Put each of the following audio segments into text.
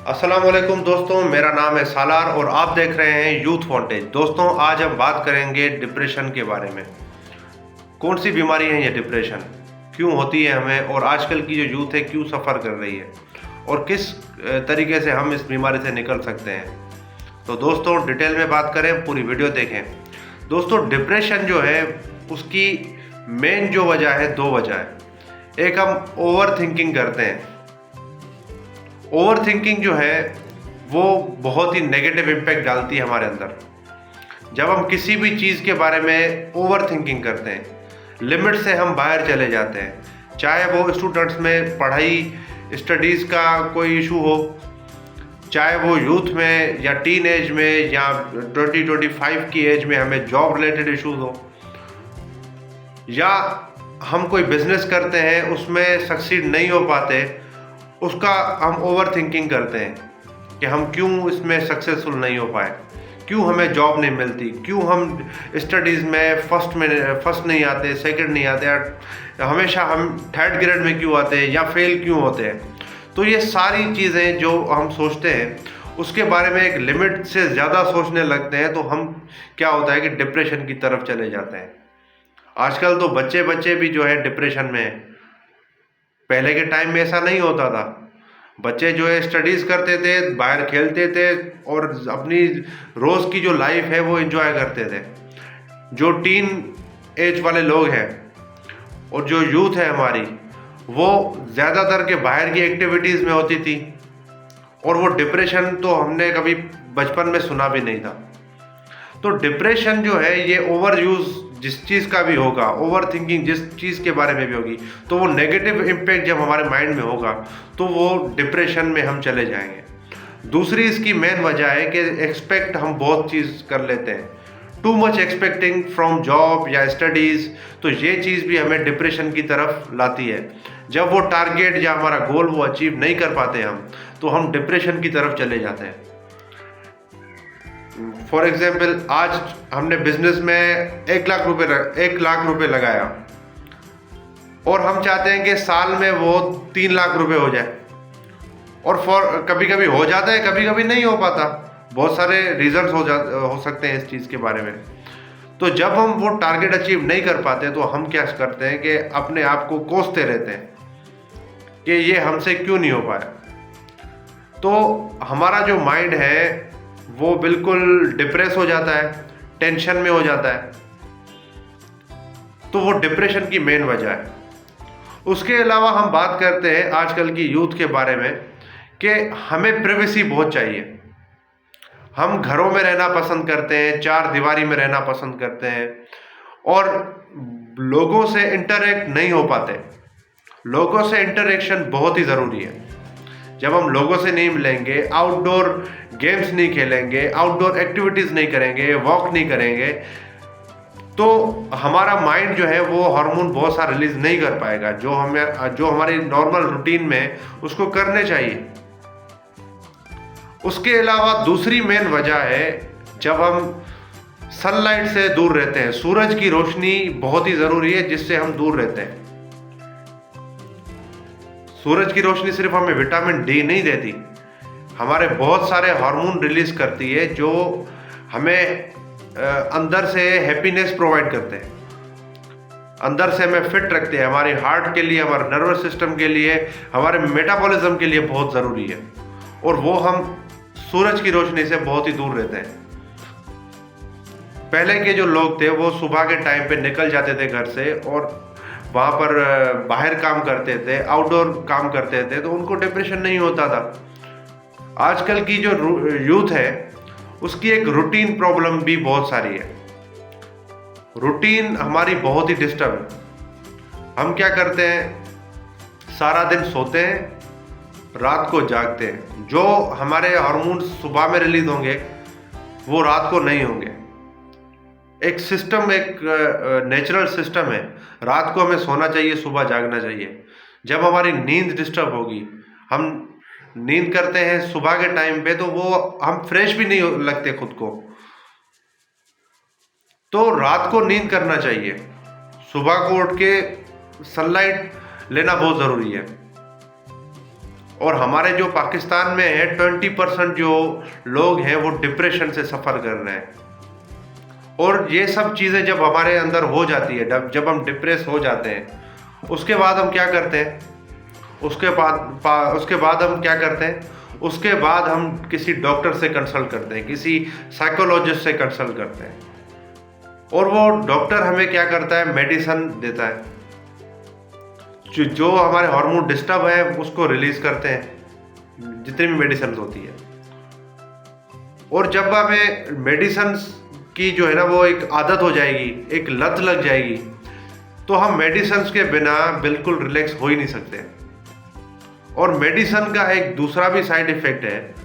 अस्सलाम वालेकुम दोस्तों, मेरा नाम है सालार और आप देख रहे हैं यूथ वॉन्टेज। दोस्तों, आज हम बात करेंगे डिप्रेशन के बारे में। कौन सी बीमारी है ये डिप्रेशन, क्यों होती है हमें, और आजकल की जो यूथ है क्यों सफ़र कर रही है, और किस तरीके से हम इस बीमारी से निकल सकते हैं। तो दोस्तों, डिटेल में बात करें, पूरी वीडियो देखें। दोस्तों, डिप्रेशन जो है उसकी मेन जो वजह है, दो वजह है। एक, हम ओवर थिंकिंग करते हैं। ओवर थिंकिंग जो है वो बहुत ही नेगेटिव इम्पैक्ट डालती है हमारे अंदर। जब हम किसी भी चीज़ के बारे में ओवर थिंकिंग करते हैं, लिमिट से हम बाहर चले जाते हैं, चाहे वो स्टूडेंट्स में पढ़ाई स्टडीज़ का कोई इशू हो, चाहे वो यूथ में या टीन एज में या 20-25 की एज में हमें जॉब रिलेटेड इशूज़ हो, या हम कोई बिजनेस करते हैं उसमें सक्सीड नहीं हो पाते, उसका हम ओवर थिंकिंग करते हैं कि हम क्यों इसमें सक्सेसफुल नहीं हो पाए, क्यों हमें जॉब नहीं मिलती, क्यों हम स्टडीज़ में फर्स्ट नहीं आते, सेकंड नहीं आते, हमेशा हम थर्ड ग्रेड में क्यों आते हैं या फेल क्यों होते हैं। तो ये सारी चीज़ें जो हम सोचते हैं उसके बारे में एक लिमिट से ज़्यादा सोचने लगते हैं, तो हम क्या होता है कि डिप्रेशन की तरफ चले जाते हैं। आजकल तो बच्चे बच्चे भी जो है डिप्रेशन में है। पहले के टाइम में ऐसा नहीं होता था। बच्चे जो है स्टडीज़ करते थे, बाहर खेलते थे और अपनी रोज़ की जो लाइफ है वो एंजॉय करते थे। जो टीन एज वाले लोग हैं और जो यूथ है हमारी, वो ज़्यादातर के बाहर की एक्टिविटीज़ में होती थी, और वो डिप्रेशन तो हमने कभी बचपन में सुना भी नहीं था। तो डिप्रेशन जो है ये ओवर यूज़ जिस चीज़ का भी होगा, ओवर थिंकिंग जिस चीज़ के बारे में भी होगी, तो वो नेगेटिव इम्पैक्ट जब हमारे माइंड में होगा तो वो डिप्रेशन में हम चले जाएंगे। दूसरी इसकी मेन वजह है कि एक्सपेक्ट हम बहुत चीज़ कर लेते हैं, too much expecting from job या स्टडीज़, तो ये चीज़ भी हमें डिप्रेशन की तरफ लाती है। जब वो टारगेट या हमारा गोल वो अचीव नहीं कर पाते हम, तो हम डिप्रेशन की तरफ चले जाते हैं। फॉर एग्जाम्पल, आज हमने बिजनेस में 1 लाख रुपए लगाया और हम चाहते हैं कि साल में वो 3 लाख रुपए हो जाए, और कभी कभी हो जाता है, कभी कभी नहीं हो पाता। बहुत सारे रीजंस हो सकते हैं इस चीज़ के बारे में। तो जब हम वो टारगेट अचीव नहीं कर पाते तो हम क्या करते हैं कि अपने आप को कोसते रहते हैं कि ये हमसे क्यों नहीं हो पाया। तो हमारा जो माइंड है वो बिल्कुल डिप्रेस हो जाता है, टेंशन में हो जाता है। तो वो डिप्रेशन की मेन वजह है। उसके अलावा हम बात करते हैं आजकल की यूथ के बारे में कि हमें प्राइवेसी बहुत चाहिए। हम घरों में रहना पसंद करते हैं, चार दीवारी में रहना पसंद करते हैं, और लोगों से इंटरेक्ट नहीं हो पाते। लोगों से इंटरेक्शन बहुत ही ज़रूरी है। जब हम लोगों से नहीं मिलेंगे, आउटडोर गेम्स नहीं खेलेंगे, आउटडोर एक्टिविटीज़ नहीं करेंगे, वॉक नहीं करेंगे, तो हमारा माइंड जो है वो हार्मोन बहुत सारा रिलीज नहीं कर पाएगा जो हमारी नॉर्मल रूटीन में उसको करने चाहिए। उसके अलावा दूसरी मेन वजह है, जब हम सनलाइट से दूर रहते हैं, सूरज की रोशनी बहुत ही ज़रूरी है जिससे हम दूर रहते हैं। सूरज की रोशनी सिर्फ हमें विटामिन डी नहीं देती, हमारे बहुत सारे हार्मोन रिलीज करती है जो हमें अंदर से हैप्पीनेस प्रोवाइड करते हैं, अंदर से हमें फिट रखते हैं। हमारे हार्ट के लिए, हमारे नर्वस सिस्टम के लिए, हमारे मेटाबॉलिज्म के लिए बहुत ज़रूरी है, और वो हम सूरज की रोशनी से बहुत ही दूर रहते हैं। पहले के जो लोग थे वो सुबह के टाइम पे निकल जाते थे घर से और वहाँ पर बाहर काम करते थे, आउटडोर काम करते थे, तो उनको डिप्रेशन नहीं होता था। आजकल की जो यूथ है उसकी एक रूटीन प्रॉब्लम भी बहुत सारी है। रूटीन हमारी बहुत ही डिस्टर्ब है। हम क्या करते हैं, सारा दिन सोते हैं, रात को जागते हैं। जो हमारे हार्मोन सुबह में रिलीज होंगे वो रात को नहीं होंगे। एक सिस्टम, एक नेचुरल सिस्टम है, रात को हमें सोना चाहिए, सुबह जागना चाहिए। जब हमारी नींद डिस्टर्ब होगी, हम नींद करते हैं सुबह के टाइम पे, तो वो हम फ्रेश भी नहीं लगते खुद को। तो रात को नींद करना चाहिए, सुबह को उठ के सनलाइट लेना बहुत ज़रूरी है। और हमारे जो पाकिस्तान में है 20% जो लोग हैं वो डिप्रेशन से सफ़र कर रहे हैं। और ये सब चीज़ें जब हमारे अंदर हो जाती है, जब हम डिप्रेस हो जाते हैं, उसके बाद हम क्या करते हैं? उसके बाद हम क्या करते हैं? उसके बाद हम किसी डॉक्टर से कंसल्ट करते हैं, किसी साइकोलॉजिस्ट से कंसल्ट करते हैं, और वो डॉक्टर हमें क्या करता है? मेडिसिन देता है, जो हमारे हार्मोन डिस्टर्ब है उसको रिलीज करते हैं, जितनी भी मेडिसिन होती है। और जब हमें मेडिसिन की जो है ना वो एक आदत हो जाएगी, एक लत लग जाएगी, तो हम मेडिसिन के बिना बिल्कुल रिलैक्स हो ही नहीं सकते। और मेडिसिन का एक दूसरा भी साइड इफेक्ट है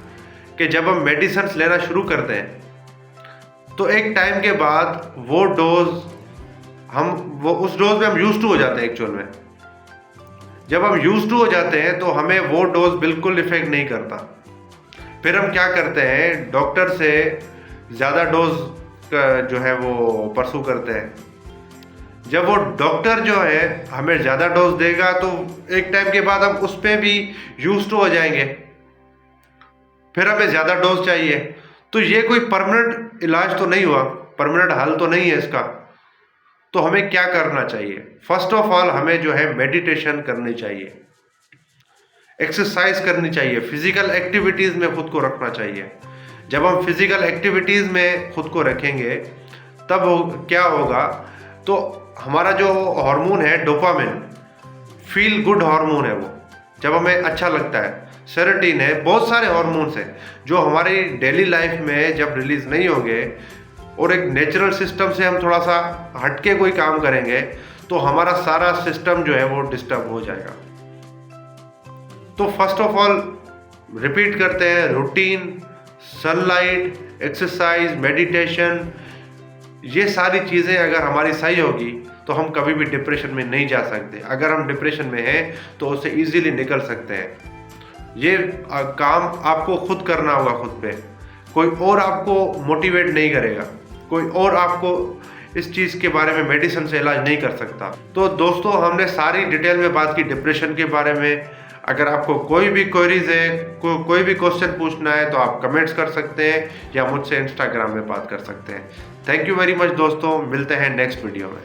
कि जब हम मेडिसिन लेना शुरू करते हैं तो एक टाइम के बाद वो उस डोज में हम यूज टू हो जाते हैं। एक्चुअल में जब हम यूज टू हो जाते हैं तो हमें वो डोज बिल्कुल इफेक्ट नहीं करता। फिर हम क्या करते हैं? डॉक्टर से ज़्यादा डोज जो है वो परसू करते हैं। जब वो डॉक्टर जो है हमें ज़्यादा डोज देगा तो एक टाइम के बाद हम उस पर भी यूज टू हो जाएंगे, फिर हमें ज़्यादा डोज चाहिए। तो ये कोई परमानेंट इलाज तो नहीं हुआ, परमानेंट हल तो नहीं है इसका। तो हमें क्या करना चाहिए? फर्स्ट ऑफ ऑल हमें जो है मेडिटेशन करनी चाहिए, एक्सरसाइज करनी चाहिए, फिजिकल एक्टिविटीज़ में खुद को रखना चाहिए। जब हम फिजिकल एक्टिविटीज़ में खुद को रखेंगे तब क्या होगा? तो हमारा जो हार्मोन है डोपामिन, फील गुड हार्मोन है, वो जब हमें अच्छा लगता है, सेरोटोनिन है, बहुत सारे हार्मोन्स हैं जो हमारी डेली लाइफ में जब रिलीज नहीं होंगे और एक नेचुरल सिस्टम से हम थोड़ा सा हटके कोई काम करेंगे तो हमारा सारा सिस्टम जो है वो डिस्टर्ब हो जाएगा। तो फर्स्ट ऑफ ऑल रिपीट करते हैं, रूटीन, सनलाइट, एक्सरसाइज, मेडिटेशन, ये सारी चीज़ें अगर हमारी सही होगी तो हम कभी भी डिप्रेशन में नहीं जा सकते। अगर हम डिप्रेशन में हैं तो उससे इजीली निकल सकते हैं। ये काम आपको खुद करना होगा, खुद पे। कोई और आपको मोटिवेट नहीं करेगा, कोई और आपको इस चीज़ के बारे में मेडिसिन से इलाज नहीं कर सकता। तो दोस्तों हमने सारी डिटेल में बात की डिप्रेशन के बारे में। अगर आपको कोई भी क्वेरीज है, कोई भी क्वेश्चन पूछना है तो आप कमेंट्स कर सकते हैं या मुझसे इंस्टाग्राम में बात कर सकते हैं। थैंक यू वेरी मच दोस्तों, मिलते हैं नेक्स्ट वीडियो में।